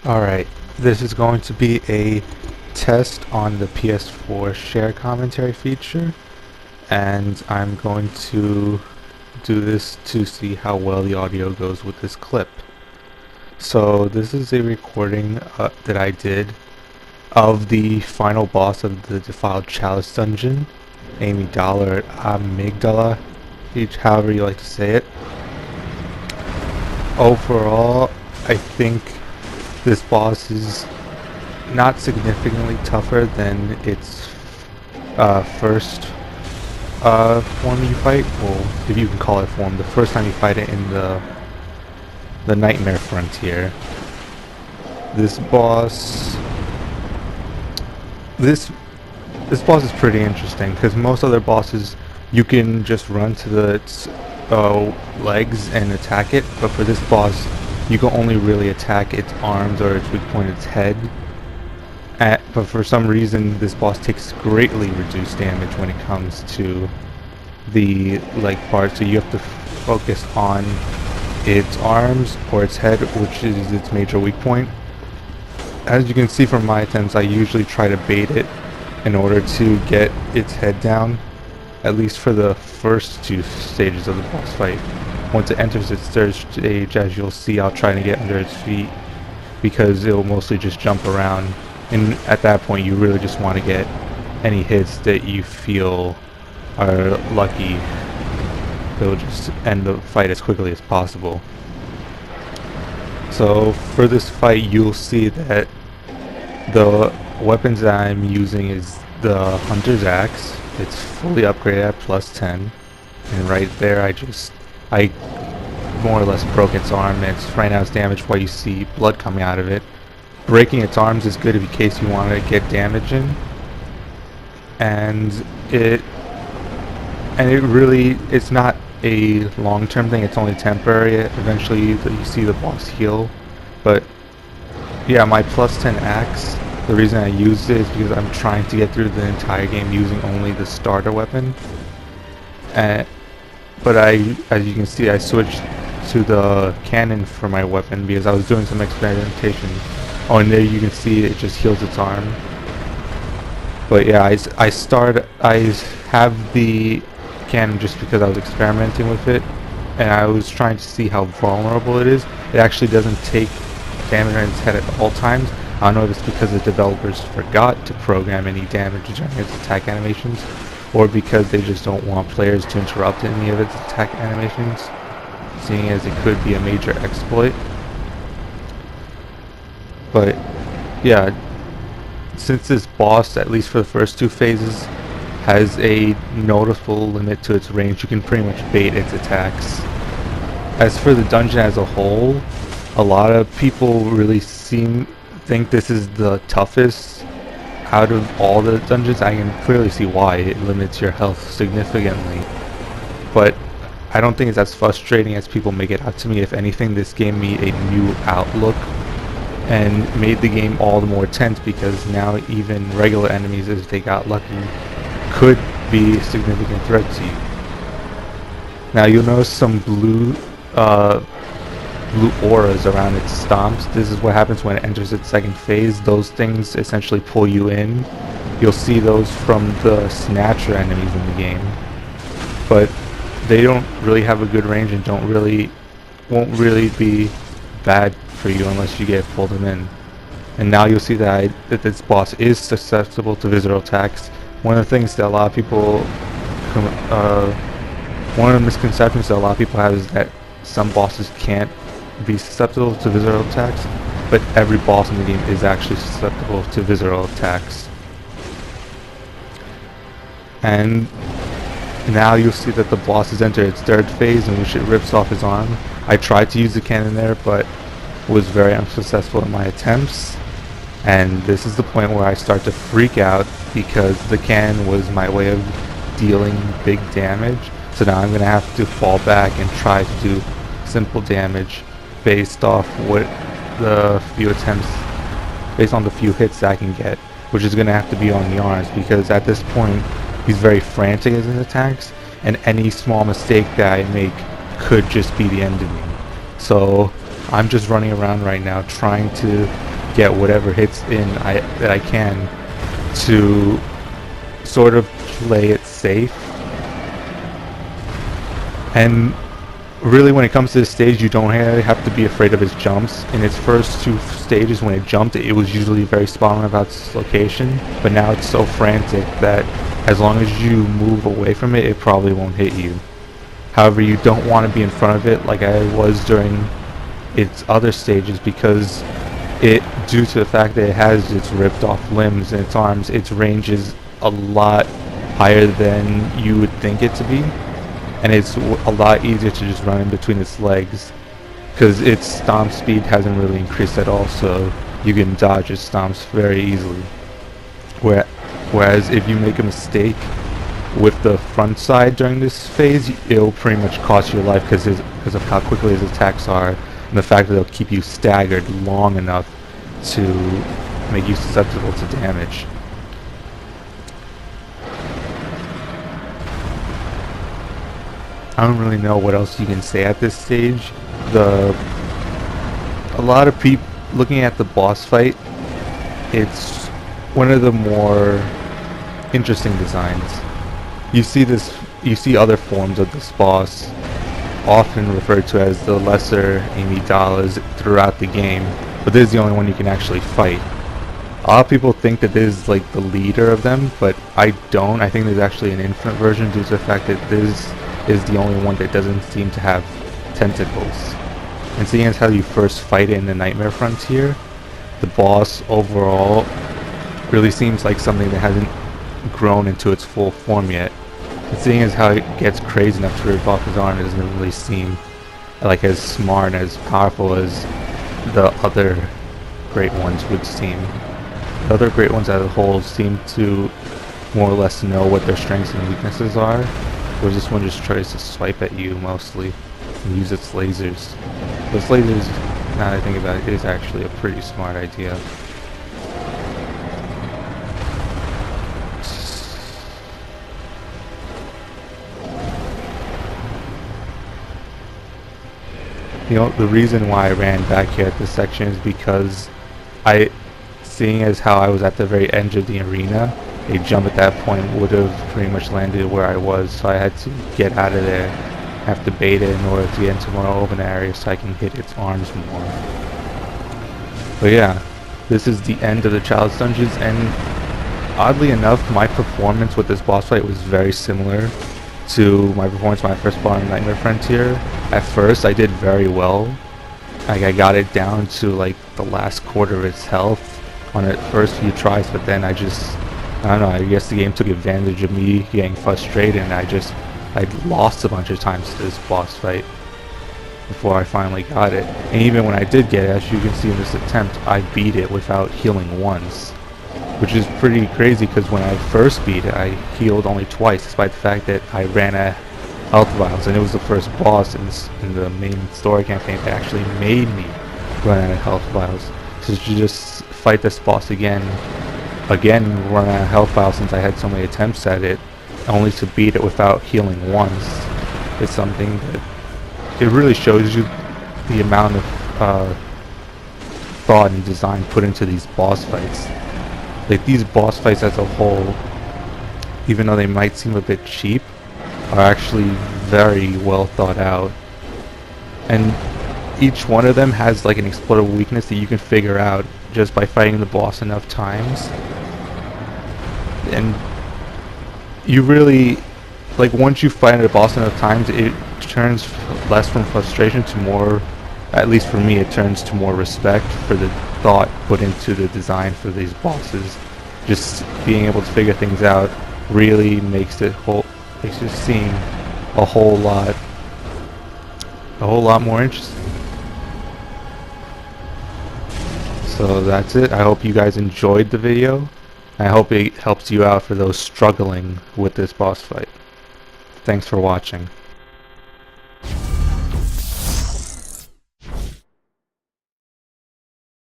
Alright, this is going to be a test on the PS4 share commentary feature, and I'm going to do this to see how well the audio goes with this clip. So this is a recording that I did of the final boss of the Defiled Chalice dungeon, Amygdala or Amygdala, however you like to say it. Overall, I think this boss is not significantly tougher than its first form you fight, well, if you can call it form, the first time you fight it in the Nightmare Frontier. This boss is pretty interesting because most other bosses you can just run to the legs and attack it, but for this boss you can only really attack its arms or its weak point, its head. But for some reason this boss takes greatly reduced damage when it comes to the leg part, so you have to focus on its arms or its head, which is its major weak point. As you can see from my attempts, I usually try to bait it in order to get its head down, at least for the first two stages of the boss fight. Once it enters its third stage, as you'll see, I'll try to get under its feet because it'll mostly just jump around, and at that point you really just want to get any hits that you feel are lucky. It'll just end the fight as quickly as possible. So for this fight you'll see that the weapons that I'm using is the Hunter's Axe. It's fully upgraded at +10, and right there I more or less broke its arm. Right now it's damaged while you see blood coming out of it. Breaking its arms is good in case you want to get damage in, and it's not a long-term thing, it's only temporary. Eventually you see the boss heal. But yeah, my +10 axe, the reason I used it is because I'm trying to get through the entire game using only the starter weapon. But as you can see, I switched to the cannon for my weapon because I was doing some experimentation. Oh, and there you can see it just heals its arm. But yeah, I have the cannon just because I was experimenting with it, and I was trying to see how vulnerable it is. It actually doesn't take damage on its head at all times. I don't know if it's because the developers forgot to program any damage during its attack animations, or because they just don't want players to interrupt any of its attack animations, seeing as it could be a major exploit. But yeah, since this boss, at least for the first two phases, has a noticeable limit to its range, you can pretty much bait its attacks. As for the dungeon as a whole, a lot of people really think this is the toughest out of all the dungeons. I can clearly see why. It limits your health significantly, but I don't think it's as frustrating as people make it out to me. If anything, this gave me a new outlook and made the game all the more tense, because now even regular enemies, if they got lucky, could be a significant threat to you. Now you'll notice some blue auras around its stomps. This is what happens when it enters its second phase. Those things essentially pull you in. You'll see those from the Snatcher enemies in the game, but they don't really have a good range and won't really be bad for you unless you get pulled them in. And now you'll see that this boss is susceptible to visceral attacks. One of the things that a lot of people, one of the misconceptions that a lot of people have is that some bosses can't be susceptible to visceral attacks, but every boss in the game is actually susceptible to visceral attacks. And now you'll see that the boss has entered its third phase, in which it rips off his arm. I tried to use the cannon there, but was very unsuccessful in my attempts. And this is the point where I start to freak out, because the cannon was my way of dealing big damage. So now I'm going to have to fall back and try to do simple damage based off based on the few hits that I can get, which is going to have to be on the arms, because at this point he's very frantic in his attacks, and any small mistake that I make could just be the end of me. So I'm just running around right now trying to get whatever hits in that I can to sort of play it safe. And really, when it comes to this stage, you don't have to be afraid of its jumps. In its first two stages, when it jumped, it was usually very spot on about its location, but now it's so frantic that as long as you move away from it, it probably won't hit you. However, you don't want to be in front of it like I was during its other stages, because due to the fact that it has its ripped off limbs and its arms, its range is a lot higher than you would think it to be. And it's a lot easier to just run in between its legs, because its stomp speed hasn't really increased at all, so you can dodge its stomps very easily. Whereas if you make a mistake with the front side during this phase, it'll pretty much cost you your life because of how quickly his attacks are, and the fact that they'll keep you staggered long enough to make you susceptible to damage. I don't really know what else you can say at this stage. A lot of people looking at the boss fight, it's one of the more interesting designs. You see other forms of this boss, often referred to as the lesser Amygdalas, throughout the game, but this is the only one you can actually fight. A lot of people think that this is like the leader of them, but I don't. I think there's actually an infinite version due to the fact that this is the only one that doesn't seem to have tentacles. And seeing as how you first fight it in the Nightmare Frontier, the boss overall really seems like something that hasn't grown into its full form yet. And seeing as how it gets crazy enough to rip off his arm, it doesn't really seem like as smart and as powerful as the other great ones would seem. The other great ones as a whole seem to more or less know what their strengths and weaknesses are, whereas this one just tries to swipe at you mostly and use its lasers. Those lasers, now that I think about it, is actually a pretty smart idea. You know, the reason why I ran back here at this section is because seeing as how I was at the very edge of the arena, a jump at that point would have pretty much landed where I was, so I had to get out of there. I have to bait it in order to get into more open areas so I can hit its arms more. But yeah, this is the end of the Child's Dungeons, and oddly enough, my performance with this boss fight was very similar to my performance when I first fought on Nightmare Frontier. At first, I did very well. Like, I got it down to like the last quarter of its health on its first few tries, but then I don't know, I guess the game took advantage of me getting frustrated, and I lost a bunch of times to this boss fight before I finally got it. And even when I did get it, as you can see in this attempt, I beat it without healing once, which is pretty crazy because when I first beat it, I healed only twice, despite the fact that I ran out of health vials, and it was the first boss in the main story campaign that actually made me run out of health vials. So to just fight this boss again run out of health vials since I had so many attempts at it, only to beat it without healing once, is something that it really shows you the amount of thought and design put into these boss fights. Like, these boss fights as a whole, even though they might seem a bit cheap, are actually very well thought out. And each one of them has like an exploitable weakness that you can figure out just by fighting the boss enough times. And you really, like, once you fight the boss enough times, it turns less from frustration to more, at least for me, it turns to more respect for the thought put into the design for these bosses. Just being able to figure things out really makes it seem a whole lot more interesting. So that's it. I hope you guys enjoyed the video. I hope it helps you out for those struggling with this boss fight. Thanks for watching.